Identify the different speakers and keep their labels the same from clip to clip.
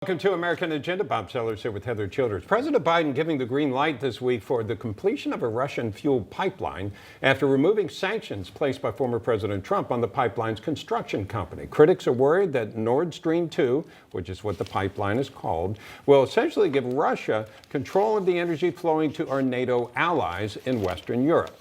Speaker 1: Welcome to American Agenda. Bob Sellers here with Heather Childers. President Biden giving the green light this week for the completion of a Russian fuel pipeline after removing sanctions placed by former President Trump on the pipeline's construction company. Critics are worried that Nord Stream 2, which is what the pipeline is called, will essentially give Russia control of the energy flowing to our NATO allies in Western Europe.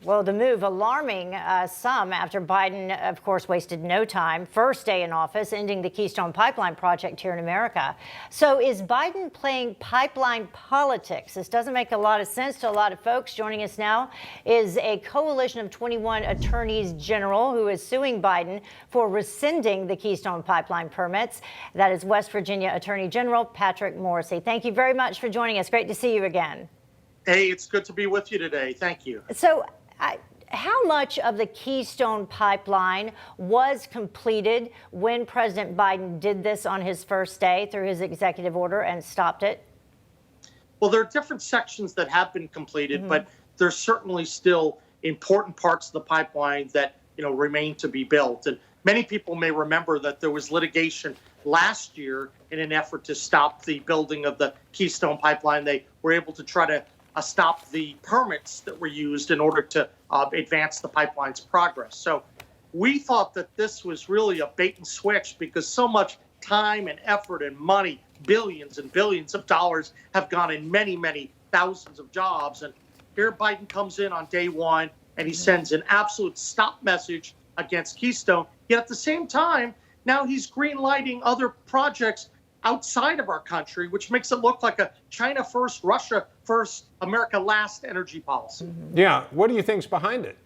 Speaker 2: Well, the move alarming some after Biden, of course, wasted no time. First day in office, ending the Keystone Pipeline project here in America. So is Biden playing pipeline politics? This doesn't make a lot of sense to a lot of folks. Joining us now is a coalition of 21 attorneys general who is suing Biden for rescinding the Keystone Pipeline permits. That is West Virginia Attorney General Patrick Morrisey. Thank you very much for joining us. Great to see you again.
Speaker 3: Hey, it's good to be with you today. Thank you.
Speaker 2: So, how much of the Keystone Pipeline was completed when President Biden did this on his first day through his executive order and stopped it?
Speaker 3: Well, there are different sections that have been completed, but there's certainly still important parts of the pipeline that, remain to be built. And many people may remember that there was litigation last year in an effort to stop the building of the Keystone Pipeline. They were able to try to stop the permits that were used in order to advance the pipeline's progress. So we thought that this was really a bait and switch because so much time and effort and money, billions and billions of dollars have gone in many, many thousands of jobs. And here Biden comes in on day one and he sends an absolute stop message against Keystone. Yet at the same time, now he's green lighting other projects outside of our country, which makes it look like a China first, Russia first, America last energy policy.
Speaker 1: Yeah. What do you think's behind it?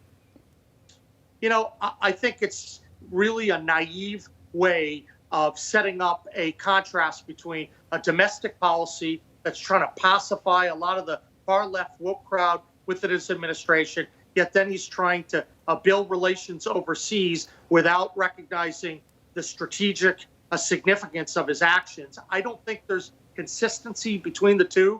Speaker 3: I think it's really a naive way of setting up a contrast between a domestic policy that's trying to pacify a lot of the far left woke crowd within his administration, yet then he's trying to build relations overseas without recognizing the strategic significance of his actions. I don't think there's consistency between the two.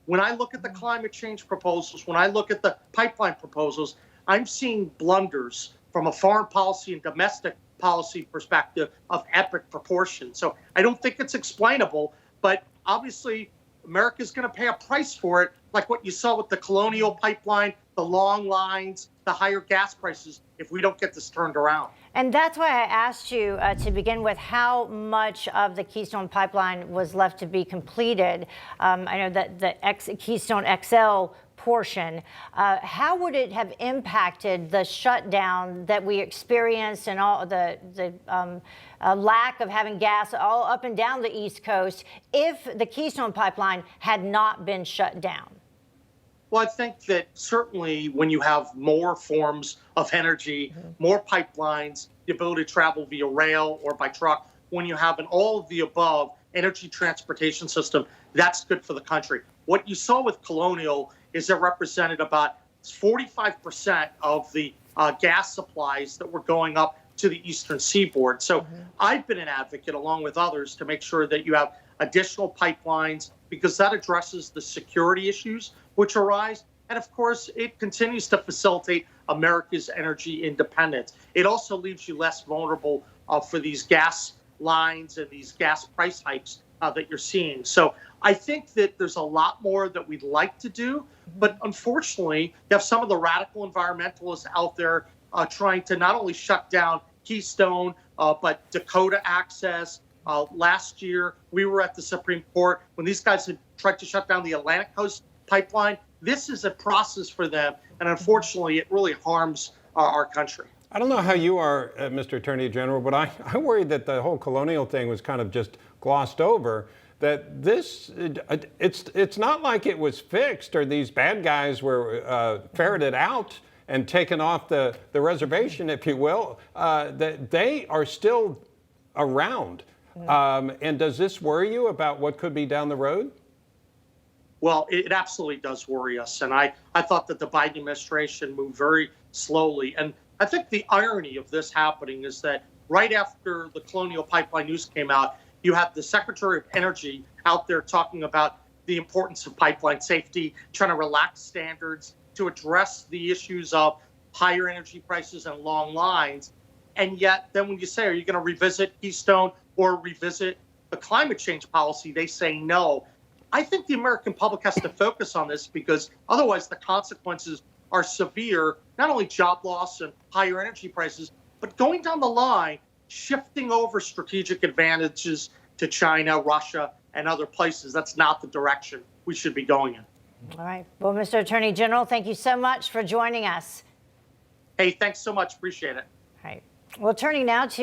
Speaker 3: When I look at the climate change proposals, when I look at the pipeline proposals, I'm seeing blunders from a foreign policy and domestic policy perspective of epic proportion. So I don't think it's explainable, but obviously America's going to pay a price for it, like what you saw with the Colonial Pipeline, the long lines, the higher gas prices, if we don't get this turned around.
Speaker 2: And that's why I asked you to begin with how much of the Keystone Pipeline was left to be completed. I know that the Keystone XL portion, how would it have impacted the shutdown that we experienced and all the lack of having gas all up and down the East Coast if the Keystone Pipeline had not been shut down?
Speaker 3: Well, I think that certainly when you have more forms of energy, more pipelines, the ability to travel via rail or by truck, when you have an all of the above energy transportation system, that's good for the country. What you saw with Colonial is it represented about 45% of the gas supplies that were going up to the eastern seaboard. So I've been an advocate, along with others, to make sure that you have additional pipelines because that addresses the security issues which arise. And of course, it continues to facilitate America's energy independence. It also leaves you less vulnerable for these gas lines and these gas price hikes that you're seeing. So I think that there's a lot more that we'd like to do. But unfortunately, you have some of the radical environmentalists out there trying to not only shut down Keystone, but Dakota Access. Last year, we were at the Supreme Court when these guys had tried to shut down the Atlantic Coast Pipeline. This is a process for them, and unfortunately, it really harms our country.
Speaker 1: I don't know how you are, Mr. Attorney General, but I worried that the whole Colonial thing was kind of just glossed over, that this, it's not like it was fixed or these bad guys were ferreted out and taken off the reservation, if you will, that they are still around. And does this worry you about what could be down the road?
Speaker 3: Well, it absolutely does worry us. And I thought that the Biden administration moved very slowly. And I think the irony of this happening is that right after the Colonial Pipeline news came out, you had the Secretary of Energy out there talking about the importance of pipeline safety, trying to relax standards to address the issues of higher energy prices and long lines. And yet then when you say, are you going to revisit Keystone or revisit the climate change policy, they say no. I think the American public has to focus on this because otherwise the consequences are severe, not only job loss and higher energy prices, but going down the line, shifting over strategic advantages to China, Russia, and other places. That's not the direction we should be going in.
Speaker 2: All right. Well, Mr. Attorney General, thank you so much for joining us.
Speaker 3: Hey, thanks so much. Appreciate it.
Speaker 2: All right. Well, turning now to